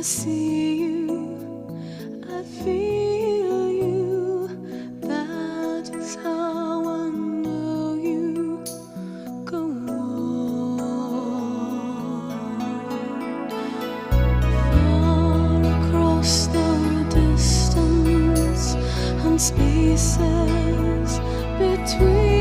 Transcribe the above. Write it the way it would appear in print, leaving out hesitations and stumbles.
see you, I feel you. That is how I know you. Go on. Far across the distance and spaces between